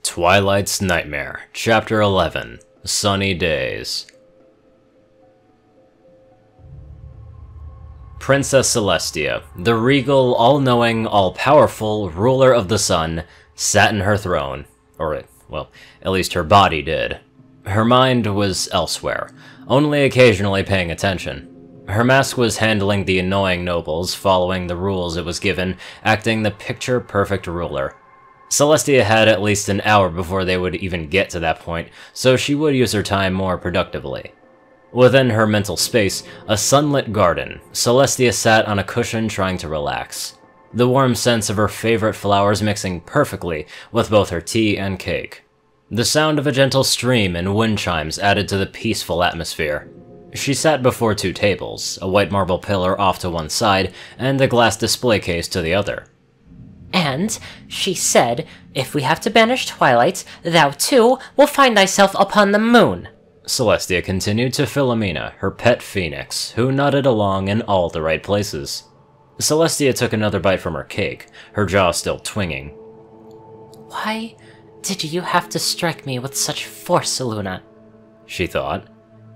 Twilight's Nightmare, Chapter 11, Sunny Days. Princess Celestia, the regal, all-knowing, all-powerful ruler of the sun, sat in her throne. Or, well, at least her body did. Her mind was elsewhere, only occasionally paying attention. Her mask was handling the annoying nobles, following the rules it was given, acting the picture-perfect ruler. Celestia had at least an hour before they would even get to that point, so she would use her time more productively. Within her mental space, a sunlit garden, Celestia sat on a cushion trying to relax. The warm scents of her favorite flowers mixing perfectly with both her tea and cake. The sound of a gentle stream and wind chimes added to the peaceful atmosphere. She sat before two tables, a white marble pillar off to one side, and a glass display case to the other. And she said, if we have to banish Twilight, thou too will find thyself upon the moon. Celestia continued to Philomena, her pet phoenix, who nodded along in all the right places. Celestia took another bite from her cake, her jaw still twinging. Why did you have to strike me with such force, Luna? She thought.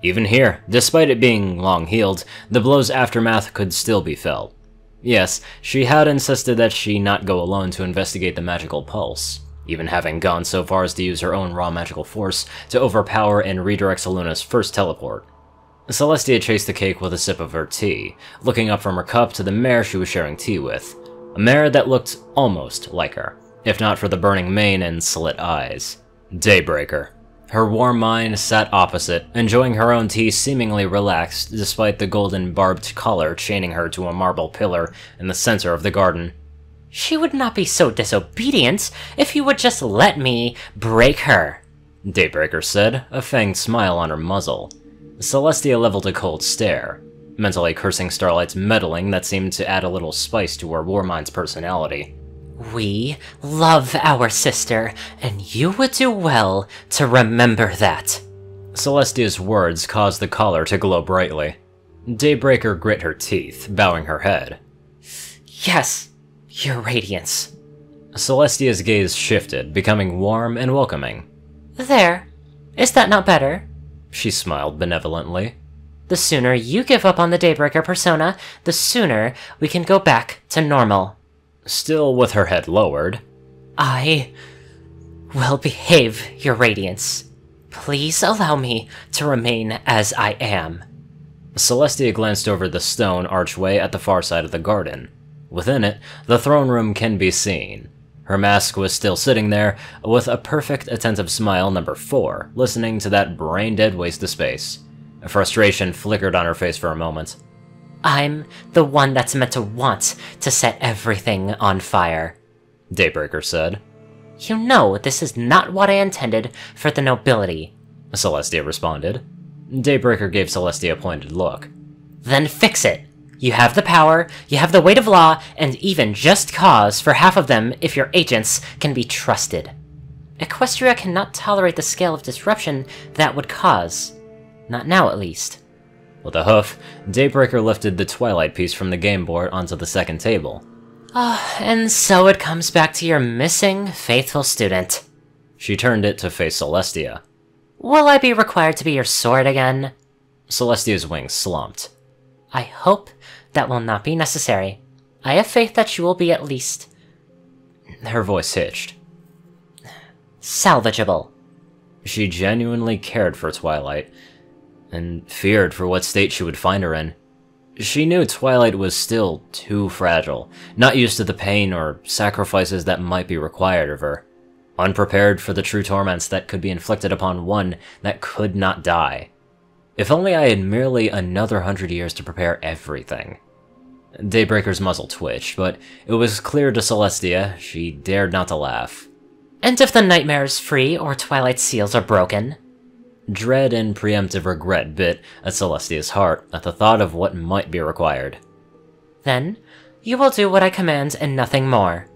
Even here, despite it being long-healed, the blow's aftermath could still be felt. Yes, she had insisted that she not go alone to investigate the magical pulse, even having gone so far as to use her own raw magical force to overpower and redirect Luna's first teleport. Celestia chased the cake with a sip of her tea, looking up from her cup to the mare she was sharing tea with, a mare that looked almost like her, if not for the burning mane and slit eyes. Daybreaker. Her warm mind sat opposite, enjoying her own tea seemingly relaxed despite the golden barbed collar chaining her to a marble pillar in the center of the garden. She would not be so disobedient if you would just let me break her, Daybreaker said, a fanged smile on her muzzle. Celestia leveled a cold stare, mentally cursing Starlight's meddling that seemed to add a little spice to her Warmind's personality. We love our sister, and you would do well to remember that. Celestia's words caused the collar to glow brightly. Daybreaker grit her teeth, bowing her head. Yes, your radiance. Celestia's gaze shifted, becoming warm and welcoming. There. Is that not better? She smiled benevolently. The sooner you give up on the Daybreaker persona, the sooner we can go back to normal. Still with her head lowered. I will behave, your radiance. Please allow me to remain as I am. Celestia glanced over the stone archway at the far side of the garden. Within it, the throne room can be seen. Her mask was still sitting there, with a perfect attentive smile number 4, listening to that brain-dead waste of space. Frustration flickered on her face for a moment. I'm the one that's meant to want to set everything on fire, Daybreaker said. You know this is not what I intended for the nobility, Celestia responded. Daybreaker gave Celestia a pointed look. Then fix it. You have the power, you have the weight of law, and even just cause for half of them if your agents can be trusted. Equestria cannot tolerate the scale of disruption that would cause. Not now, at least. With a hoof, Daybreaker lifted the Twilight piece from the game board onto the second table. And so it comes back to your missing, faithful student. She turned it to face Celestia. Will I be required to be your sword again? Celestia's wings slumped. I hope that will not be necessary. I have faith that you will be at least... Her voice hitched. Salvageable. She genuinely cared for Twilight, and feared for what state she would find her in. She knew Twilight was still too fragile, not used to the pain or sacrifices that might be required of her, unprepared for the true torments that could be inflicted upon one that could not die. If only I had merely another 100 years to prepare everything. Daybreaker's muzzle twitched, but it was clear to Celestia she dared not to laugh. And if the nightmare is free or Twilight's seals are broken? Dread and preemptive regret bit at Celestia's heart at the thought of what might be required. Then, you will do what I command and nothing more.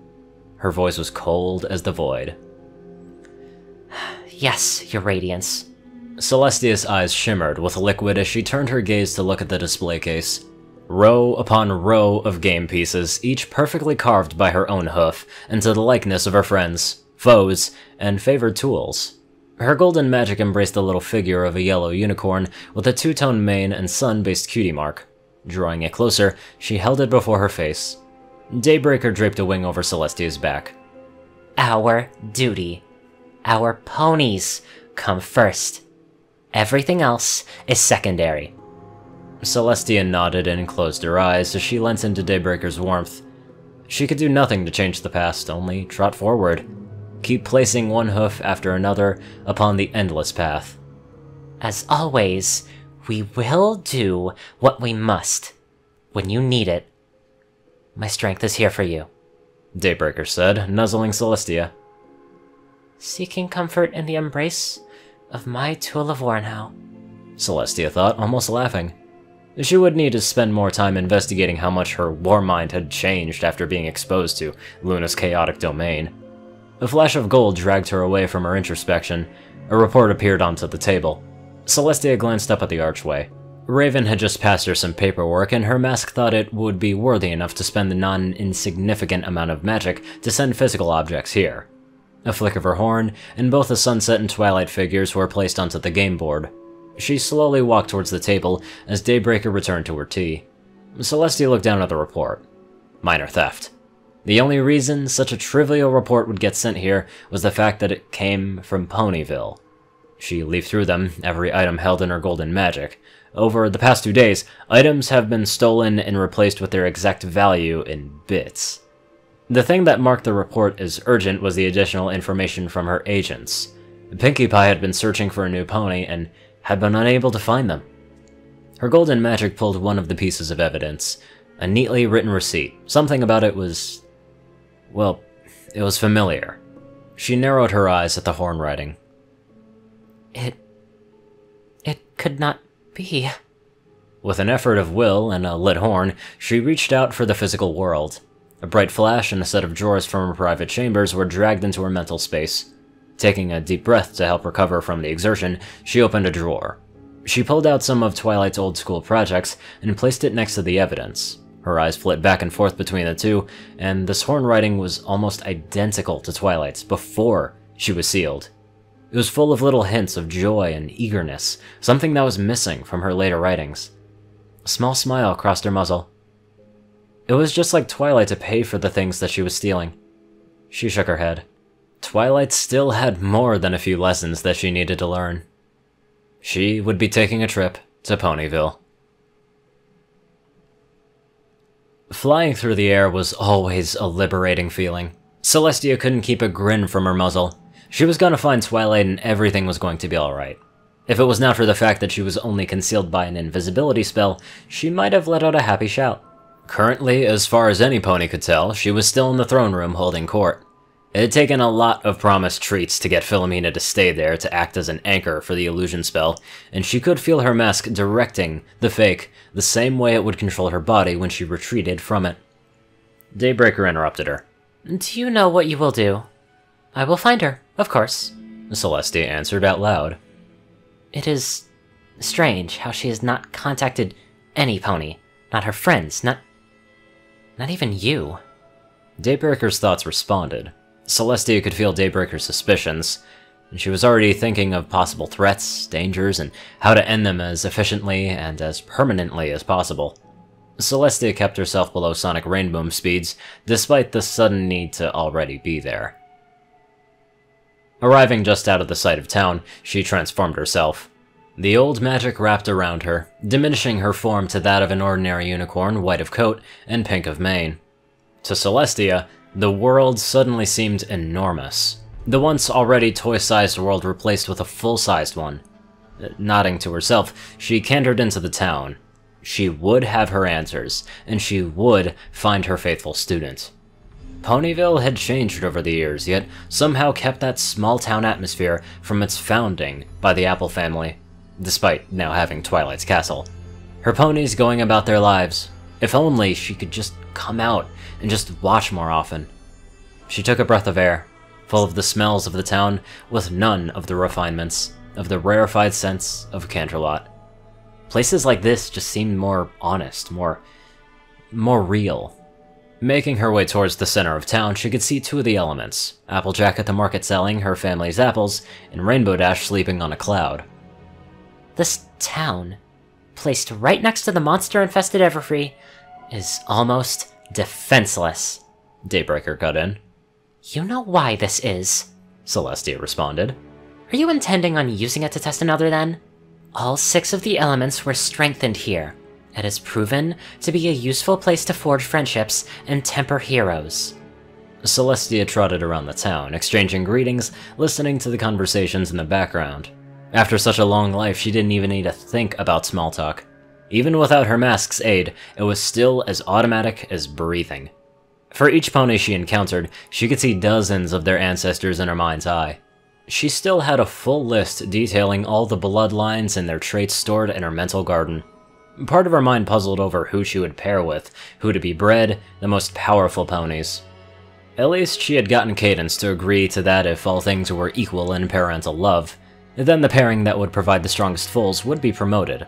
Her voice was cold as the void. Yes, your radiance. Celestia's eyes shimmered with liquid as she turned her gaze to look at the display case. Row upon row of game pieces, each perfectly carved by her own hoof, into the likeness of her friends. foes, and favored tools. Her golden magic embraced the little figure of a yellow unicorn with a two-tone mane and sun-based cutie mark. Drawing it closer, she held it before her face. Daybreaker draped a wing over Celestia's back. Our duty. Our ponies come first. Everything else is secondary. Celestia nodded and closed her eyes as she lent into Daybreaker's warmth. She could do nothing to change the past, only trot forward. Keep placing one hoof after another upon the endless path. As always, we will do what we must. When you need it, my strength is here for you, Daybreaker said, nuzzling Celestia. Seeking comfort in the embrace of my tool of war now, Celestia thought, almost laughing. She would need to spend more time investigating how much her war mind had changed after being exposed to Luna's chaotic domain. A flash of gold dragged her away from her introspection. A report appeared onto the table. Celestia glanced up at the archway. Raven had just passed her some paperwork, and her mask thought it would be worthy enough to spend the non-insignificant amount of magic to send physical objects here. A flick of her horn, and both the Sunset and Twilight figures were placed onto the game board. She slowly walked towards the table as Daybreaker returned to her tea. Celestia looked down at the report. Minor theft. The only reason such a trivial report would get sent here was the fact that it came from Ponyville. She leafed through them, every item held in her golden magic. Over the past 2 days, items have been stolen and replaced with their exact value in bits. The thing that marked the report as urgent was the additional information from her agents. Pinkie Pie had been searching for a new pony and had been unable to find them. Her golden magic pulled one of the pieces of evidence, a neatly written receipt. Something about it was... well, it was familiar. She narrowed her eyes at the horn writing. It could not be. With an effort of will and a lit horn, she reached out for the physical world. A bright flash and a set of drawers from her private chambers were dragged into her mental space. Taking a deep breath to help recover from the exertion, she opened a drawer. She pulled out some of Twilight's old school projects and placed it next to the evidence. Her eyes flit back and forth between the two, and this horn writing was almost identical to Twilight's before she was sealed. It was full of little hints of joy and eagerness, something that was missing from her later writings. A small smile crossed her muzzle. It was just like Twilight to pay for the things that she was stealing. She shook her head. Twilight still had more than a few lessons that she needed to learn. She would be taking a trip to Ponyville. Flying through the air was always a liberating feeling. Celestia couldn't keep a grin from her muzzle. She was going to find Twilight and everything was going to be alright. If it was not for the fact that she was only concealed by an invisibility spell, she might have let out a happy shout. Currently, as far as any pony could tell, she was still in the throne room holding court. It had taken a lot of promised treats to get Philomena to stay there to act as an anchor for the illusion spell, and she could feel her mask directing the fake the same way it would control her body when she retreated from it. Daybreaker interrupted her. Do you know what you will do? I will find her, of course, Celestia answered out loud. It is strange how she has not contacted any pony. Not her friends, not even you. Daybreaker's thoughts responded. Celestia could feel Daybreaker's suspicions, and she was already thinking of possible threats, dangers, and how to end them as efficiently and as permanently as possible. Celestia kept herself below sonic rainboom speeds, despite the sudden need to already be there. Arriving just out of the sight of town, she transformed herself. The old magic wrapped around her, diminishing her form to that of an ordinary unicorn, white of coat and pink of mane. To Celestia, the world suddenly seemed enormous. The once already toy-sized world replaced with a full-sized one. Nodding to herself, she cantered into the town. She would have her answers, and she would find her faithful student. Ponyville had changed over the years, yet somehow kept that small-town atmosphere from its founding by the Apple family, despite now having Twilight's castle. Her ponies going about their lives. If only she could just come out and just watch more often. She took a breath of air, full of the smells of the town, with none of the refinements, of the rarefied scents of Canterlot. Places like this just seemed more honest, more real. Making her way towards the center of town, she could see two of the elements, Applejack at the market selling her family's apples, and Rainbow Dash sleeping on a cloud. This town, placed right next to the monster-infested Everfree, is almost defenseless. Daybreaker cut in. You know why this is, Celestia responded. Are you intending on using it to test another then? All 6 of the elements were strengthened here. It has proven to be a useful place to forge friendships and temper heroes. Celestia trotted around the town, exchanging greetings, listening to the conversations in the background. After such a long life, she didn't even need to think about small talk. Even without her mask's aid, it was still as automatic as breathing. For each pony she encountered, she could see dozens of their ancestors in her mind's eye. She still had a full list detailing all the bloodlines and their traits stored in her mental garden. Part of her mind puzzled over who she would pair with, who to be bred, the most powerful ponies. At least she had gotten Cadence to agree to that if all things were equal in parental love. Then the pairing that would provide the strongest foals would be promoted.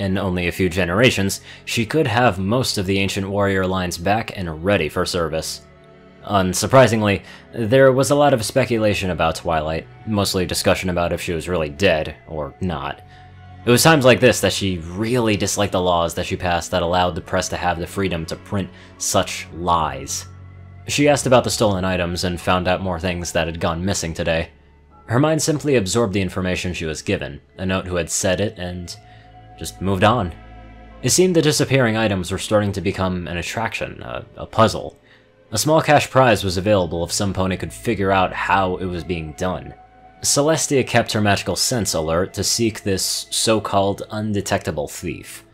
In only a few generations, she could have most of the ancient warrior lines back and ready for service. Unsurprisingly, there was a lot of speculation about Twilight, mostly discussion about if she was really dead or not. It was times like this that she really disliked the laws that she passed that allowed the press to have the freedom to print such lies. She asked about the stolen items and found out more things that had gone missing today. Her mind simply absorbed the information she was given, a note who had said it, and just moved on. It seemed the disappearing items were starting to become an attraction, a puzzle. A small cash prize was available if some pony could figure out how it was being done. Celestia kept her magical sense alert to seek this so-called undetectable thief.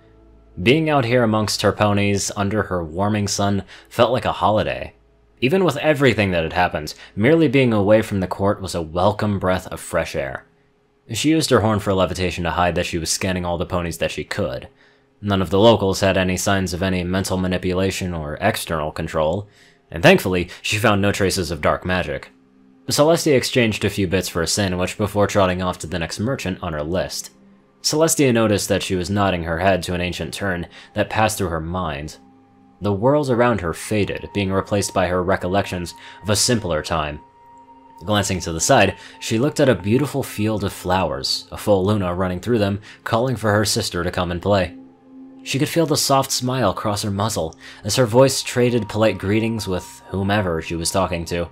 Being out here amongst her ponies under her warming sun felt like a holiday. Even with everything that had happened, merely being away from the court was a welcome breath of fresh air. She used her horn for levitation to hide that she was scanning all the ponies that she could. None of the locals had any signs of any mental manipulation or external control, and thankfully, she found no traces of dark magic. Celestia exchanged a few bits for a sandwich before trotting off to the next merchant on her list. Celestia noticed that she was nodding her head to an ancient turn that passed through her mind. The world around her faded, being replaced by her recollections of a simpler time. Glancing to the side, she looked at a beautiful field of flowers, a full Luna running through them, calling for her sister to come and play. She could feel the soft smile cross her muzzle as her voice traded polite greetings with whomever she was talking to.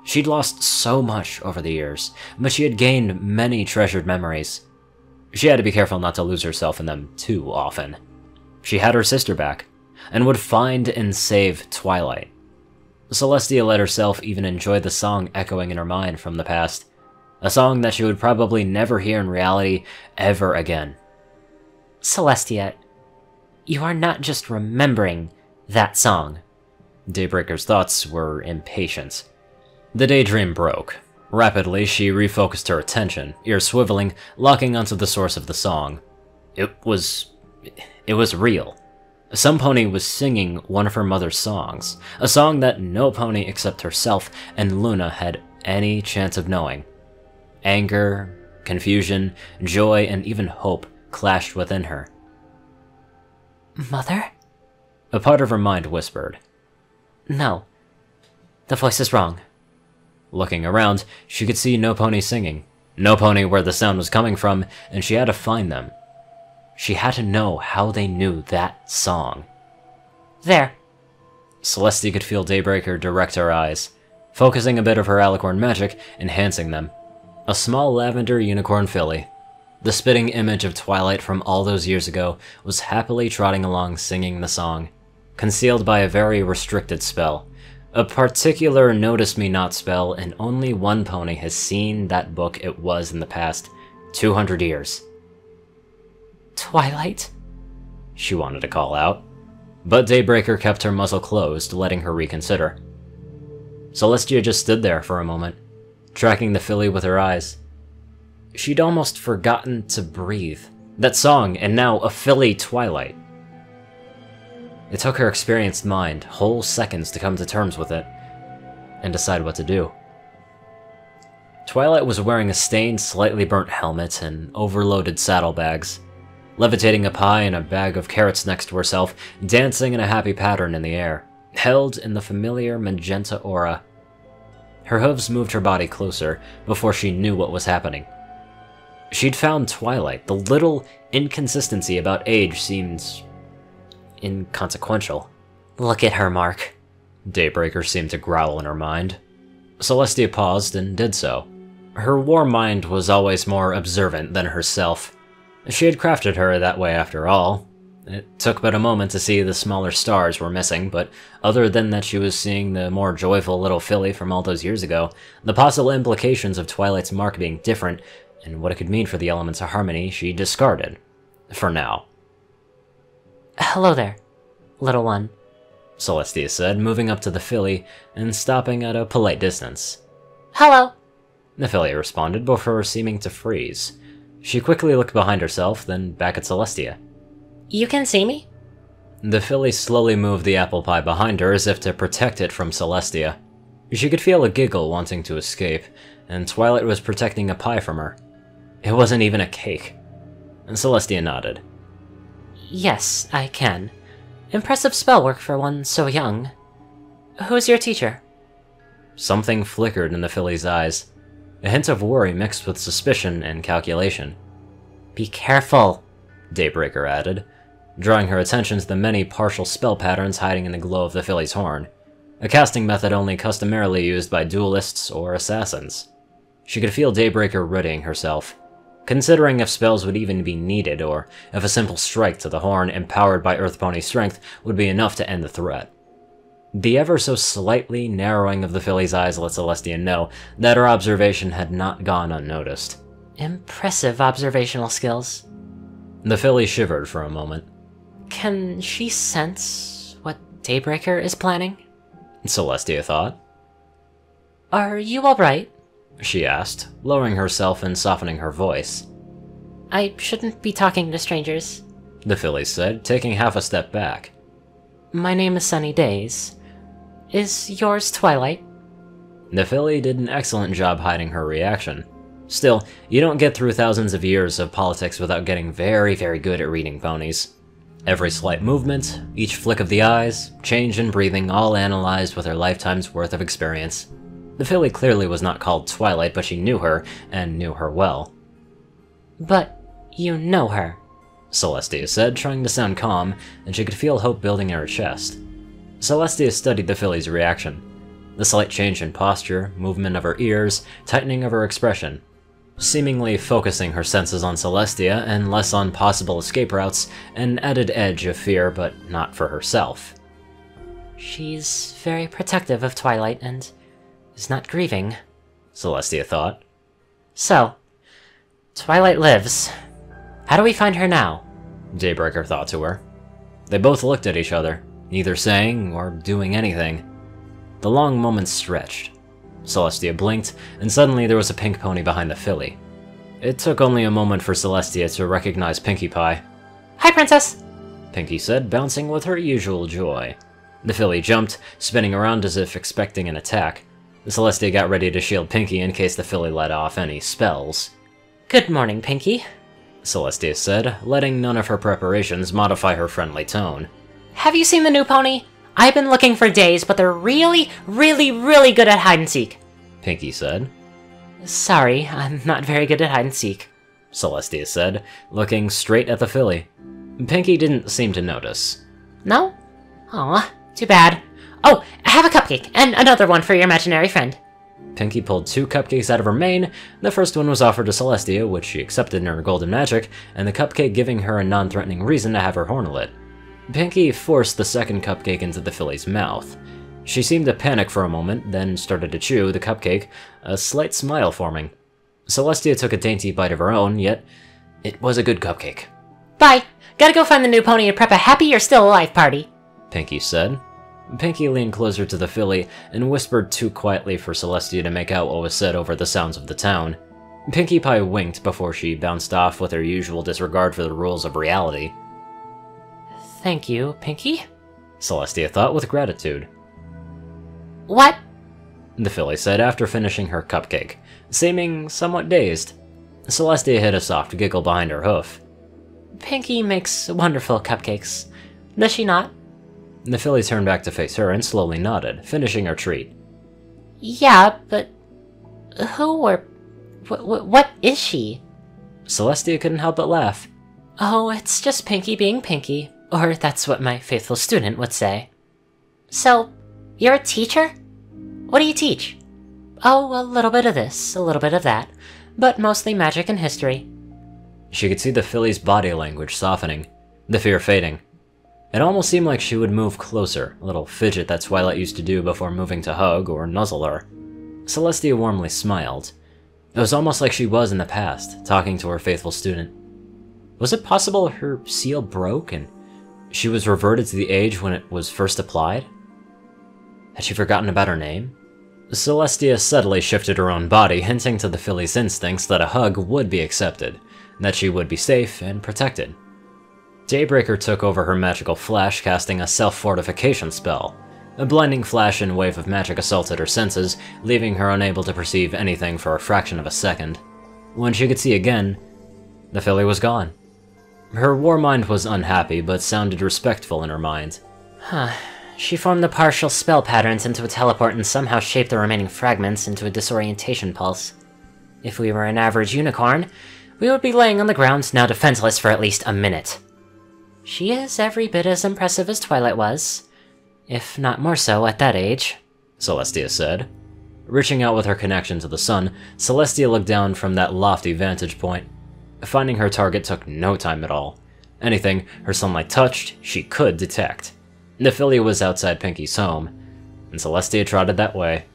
She'd lost so much over the years, but she had gained many treasured memories. She had to be careful not to lose herself in them too often. She had her sister back, and would find and save Twilight. Celestia let herself even enjoy the song echoing in her mind from the past, a song that she would probably never hear in reality ever again. Celestia, you are not just remembering that song. Daybreaker's thoughts were impatient. The daydream broke. Rapidly, she refocused her attention, ears swiveling, locking onto the source of the song. It was real. Some pony was singing one of her mother's songs, a song that no pony except herself and Luna had any chance of knowing. Anger, confusion, joy, and even hope clashed within her. Mother? A part of her mind whispered. No. The voice is wrong. Looking around, she could see no pony singing, no pony where the sound was coming from, and she had to find them. She had to know how they knew that song. There. Celestia could feel Daybreaker direct her eyes, focusing a bit of her alicorn magic, enhancing them. A small lavender unicorn filly. The spitting image of Twilight from all those years ago was happily trotting along singing the song, concealed by a very restricted spell. A particular Notice Me Not spell, and only one pony has seen that book it was in the past 200 years. Twilight? She wanted to call out, but Daybreaker kept her muzzle closed, letting her reconsider. Celestia just stood there for a moment, tracking the filly with her eyes. She'd almost forgotten to breathe. That song, and now a filly Twilight. It took her experienced mind whole seconds to come to terms with it, and decide what to do. Twilight was wearing a stained, slightly burnt helmet and overloaded saddlebags, levitating a pie and a bag of carrots next to herself, dancing in a happy pattern in the air. held in the familiar magenta aura. Her hooves moved her body closer before she knew what was happening. She'd found Twilight. The little inconsistency about age seemed inconsequential. Look at her, Mark. Daybreaker seemed to growl in her mind. Celestia paused and did so. Her war mind was always more observant than herself. She had crafted her that way after all. It took but a moment to see the smaller stars were missing, but other than that she was seeing the more joyful little filly from all those years ago, the possible implications of Twilight's mark being different, and what it could mean for the elements of harmony, she discarded. For now. Hello there, little one, Celestia said, moving up to the filly and stopping at a polite distance. Hello. The filly responded before seeming to freeze. She quickly looked behind herself, then back at Celestia. You can see me? The filly slowly moved the apple pie behind her as if to protect it from Celestia. She could feel a giggle wanting to escape, and Twilight was protecting a pie from her. It wasn't even a cake. And Celestia nodded. Yes, I can. Impressive spell work for one so young. Who's your teacher? Something flickered in the filly's eyes, a hint of worry mixed with suspicion and calculation. Be careful, Daybreaker added, drawing her attention to the many partial spell patterns hiding in the glow of the filly's horn, a casting method only customarily used by duelists or assassins. She could feel Daybreaker readying herself, considering if spells would even be needed, or if a simple strike to the horn empowered by Earth Pony strength would be enough to end the threat. The ever so slightly narrowing of the filly's eyes let Celestia know that her observation had not gone unnoticed. Impressive observational skills. The filly shivered for a moment. Can she sense what Daybreaker is planning? Celestia thought. Are you alright? She asked, lowering herself and softening her voice. I shouldn't be talking to strangers, the filly said, taking half a step back. My name is Sunny Days. Is yours Twilight? The filly did an excellent job hiding her reaction. Still, you don't get through thousands of years of politics without getting very, very good at reading ponies. Every slight movement, each flick of the eyes, change in breathing, all analyzed with her lifetime's worth of experience. The filly clearly was not called Twilight, but she knew her, and knew her well. But you know her, Celestia said, trying to sound calm, and she could feel hope building in her chest. Celestia studied the filly's reaction. The slight change in posture, movement of her ears, tightening of her expression. Seemingly focusing her senses on Celestia and less on possible escape routes, an added edge of fear, but not for herself. She's very protective of Twilight and is not grieving, Celestia thought. So, Twilight lives. How do we find her now? Daybreaker thought to her. They both looked at each other, neither saying or doing anything. The long moments stretched. Celestia blinked, and suddenly there was a pink pony behind the filly. It took only a moment for Celestia to recognize Pinkie Pie. Hi, Princess! Pinkie said, bouncing with her usual joy. The filly jumped, spinning around as if expecting an attack. Celestia got ready to shield Pinkie in case the filly let off any spells. Good morning, Pinkie, Celestia said, letting none of her preparations modify her friendly tone. Have you seen the new pony? I've been looking for days, but they're really, really, really good at hide-and-seek, Pinkie said. Sorry, I'm not very good at hide-and-seek, Celestia said, looking straight at the filly. Pinkie didn't seem to notice. No? Aw, too bad. Oh, have a cupcake, and another one for your imaginary friend. Pinkie pulled 2 cupcakes out of her mane. The first one was offered to Celestia, which she accepted in her golden magic, and the cupcake giving her a non-threatening reason to have her horn lit. Pinkie forced the second cupcake into the filly's mouth. She seemed to panic for a moment, then started to chew the cupcake, a slight smile forming. Celestia took a dainty bite of her own, yet it was a good cupcake. Bye! Gotta go find the new pony and prep a happy you're still alive party, Pinkie said. Pinkie leaned closer to the filly and whispered too quietly for Celestia to make out what was said over the sounds of the town. Pinkie Pie winked before she bounced off with her usual disregard for the rules of reality. Thank you, Pinkie, Celestia thought with gratitude. What? The filly said after finishing her cupcake, seeming somewhat dazed. Celestia hid a soft giggle behind her hoof. Pinkie makes wonderful cupcakes, does she not? The filly turned back to face her and slowly nodded, finishing her treat. Yeah, but who or what is she? Celestia couldn't help but laugh. Oh, it's just Pinky being Pinky, or that's what my faithful student would say. So, you're a teacher? What do you teach? Oh, a little bit of this, a little bit of that, but mostly magic and history. She could see the filly's body language softening, the fear fading. It almost seemed like she would move closer, a little fidget that Twilight used to do before moving to hug or nuzzle her. Celestia warmly smiled. It was almost like she was in the past, talking to her faithful student. Was it possible her seal broke and she was reverted to the age when it was first applied? Had she forgotten about her name? Celestia subtly shifted her own body, hinting to the filly's instincts that a hug would be accepted, and that she would be safe and protected. Daybreaker took over her magical flash, casting a self-fortification spell. A blinding flash and wave of magic assaulted her senses, leaving her unable to perceive anything for a fraction of a second. When she could see again, the filly was gone. Her war mind was unhappy, but sounded respectful in her mind. She formed the partial spell patterns into a teleport and somehow shaped the remaining fragments into a disorientation pulse. If we were an average unicorn, we would be laying on the ground now defenseless for at least a minute. She is every bit as impressive as Twilight was, if not more so at that age, Celestia said. Reaching out with her connection to the sun, Celestia looked down from that lofty vantage point. Finding her target took no time at all. Anything her sunlight touched, she could detect. The filly was outside Pinky's home, and Celestia trotted that way.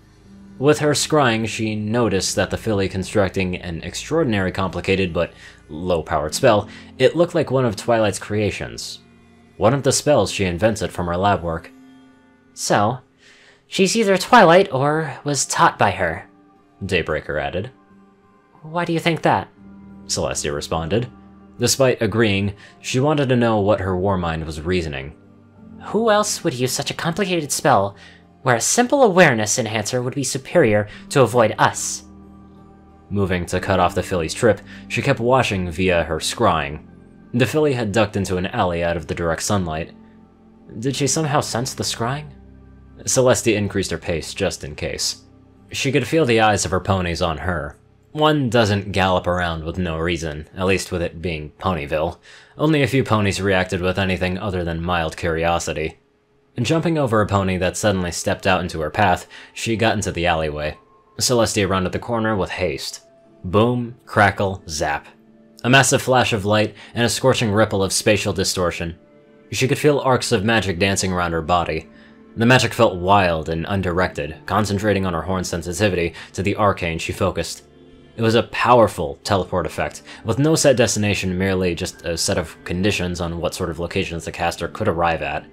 With her scrying, she noticed that the filly constructing an extraordinary complicated but low-powered spell, it looked like one of Twilight's creations. One of the spells she invented from her lab work. So, she's either Twilight or was taught by her, Daybreaker added. Why do you think that? Celestia responded. Despite agreeing, she wanted to know what her war mind was reasoning. Who else would use such a complicated spell where a simple awareness enhancer would be superior to avoid us? Moving to cut off the filly's trip, she kept watching via her scrying. The filly had ducked into an alley out of the direct sunlight. Did she somehow sense the scrying? Celestia increased her pace just in case. She could feel the eyes of her ponies on her. One doesn't gallop around with no reason, at least with it being Ponyville. Only a few ponies reacted with anything other than mild curiosity. Jumping over a pony that suddenly stepped out into her path, she got into the alleyway. Celestia rounded the corner with haste. Boom, crackle, zap. A massive flash of light and a scorching ripple of spatial distortion. She could feel arcs of magic dancing around her body. The magic felt wild and undirected, concentrating on her horn sensitivity to the arcane she focused. It was a powerful teleport effect, with no set destination, merely just a set of conditions on what sort of locations the caster could arrive at.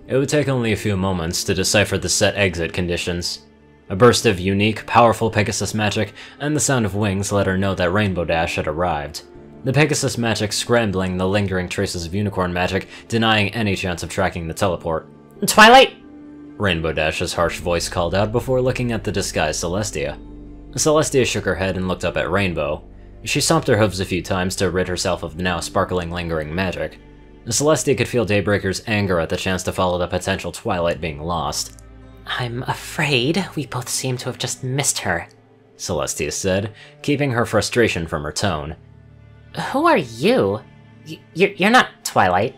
It would take only a few moments to decipher the set exit conditions. A burst of unique, powerful Pegasus magic, and the sound of wings let her know that Rainbow Dash had arrived. The Pegasus magic scrambling the lingering traces of unicorn magic, denying any chance of tracking the teleport. Twilight! Rainbow Dash's harsh voice called out before looking at the disguised Celestia. Celestia shook her head and looked up at Rainbow. She stomped her hooves a few times to rid herself of the now sparkling lingering magic. Celestia could feel Daybreaker's anger at the chance to follow the potential Twilight being lost. I'm afraid we both seem to have just missed her, Celestia said, keeping her frustration from her tone. Who are you? You're not Twilight,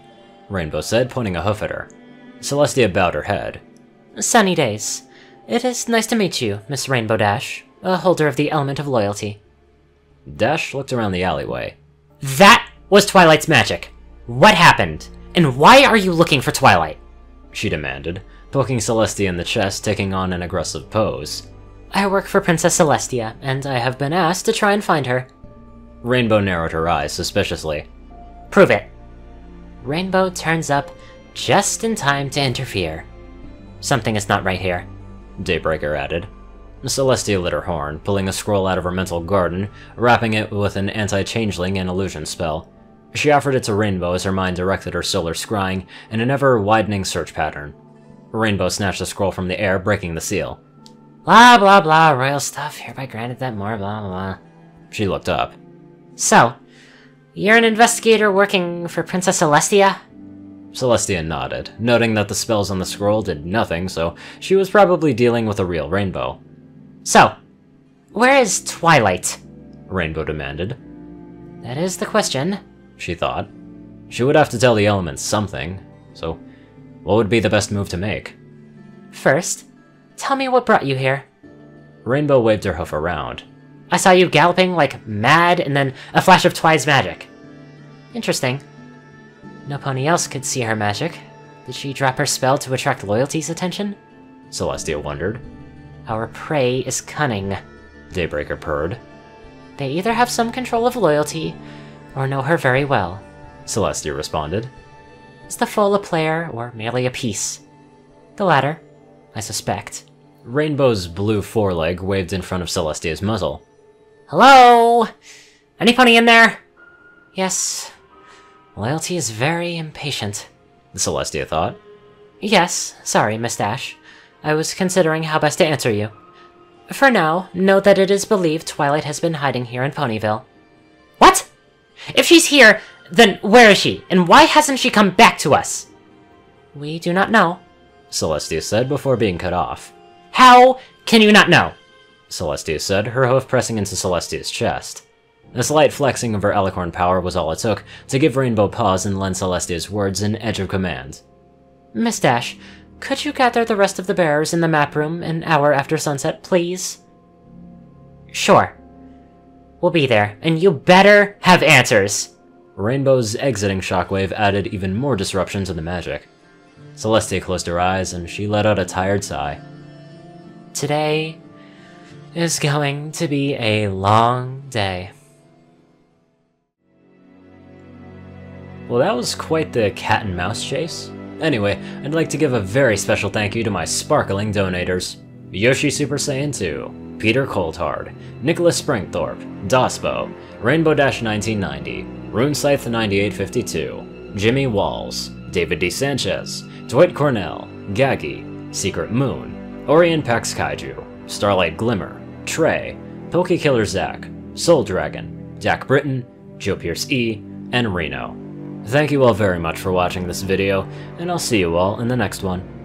Rainbow said, pointing a hoof at her. Celestia bowed her head. Sunny days. It is nice to meet you, Miss Rainbow Dash, a holder of the element of loyalty. Dash looked around the alleyway. That was Twilight's magic. What happened? And why are you looking for Twilight? She demanded, poking Celestia in the chest, taking on an aggressive pose. I work for Princess Celestia, and I have been asked to try and find her. Rainbow narrowed her eyes suspiciously. Prove it. Rainbow turns up just in time to interfere. Something is not right here, Daybreaker added. Celestia lit her horn, pulling a scroll out of her mental garden, wrapping it with an anti-changeling and illusion spell. She offered it to Rainbow as her mind directed her solar scrying in an ever-widening search pattern. Rainbow snatched the scroll from the air, breaking the seal. Blah blah blah, royal stuff, hereby granted that more, blah blah blah. She looked up. So, you're an investigator working for Princess Celestia? Celestia nodded, noting that the spells on the scroll did nothing, so she was probably dealing with a real rainbow. So, where is Twilight? Rainbow demanded. That is the question, she thought. She would have to tell the elements something, so what would be the best move to make? First, tell me what brought you here. Rainbow waved her hoof around. I saw you galloping like mad, and then a flash of Twi's magic. Interesting. No pony else could see her magic. Did she drop her spell to attract Loyalty's attention? Celestia wondered. Our prey is cunning, Daybreaker purred. They either have some control of Loyalty, or know her very well, Celestia responded. Is the foal a player, or merely a piece? The latter, I suspect. Rainbow's blue foreleg waved in front of Celestia's muzzle. Hello? Any pony in there? Yes. Loyalty is very impatient, Celestia thought. Yes, sorry, Miss Ash. I was considering how best to answer you. For now, note that it is believed Twilight has been hiding here in Ponyville. What? If she's here, then where is she, and why hasn't she come back to us? We do not know, Celestia said before being cut off. How can you not know? Celestia said, her hoof pressing into Celestia's chest. A slight flexing of her alicorn power was all it took to give Rainbow pause and lend Celestia's words an edge of command. Miss Dash, could you gather the rest of the bearers in the map room an hour after sunset, please? Sure. We'll be there, and you better have answers. Rainbow's exiting shockwave added even more disruption to the magic. Celestia closed her eyes, and she let out a tired sigh. Today is going to be a long day. Well, that was quite the cat and mouse chase. Anyway, I'd like to give a very special thank you to my sparkling donators. Yoshi Super Saiyan 2, Peter Coulthard, Nicholas Springthorpe, Dospo, Rainbow-1990, RuneScythe9852, Jimmy Walls, David D. Sanchez, Dwight Cornel, Gaggy, Secret Moon, Orion Pax Kaiju, Starlight Glimmer, Trey, Pokekiller Zach, Soul Dragon, Dak Britton, Joe Pierce E, and Reno. Thank you all very much for watching this video, and I'll see you all in the next one.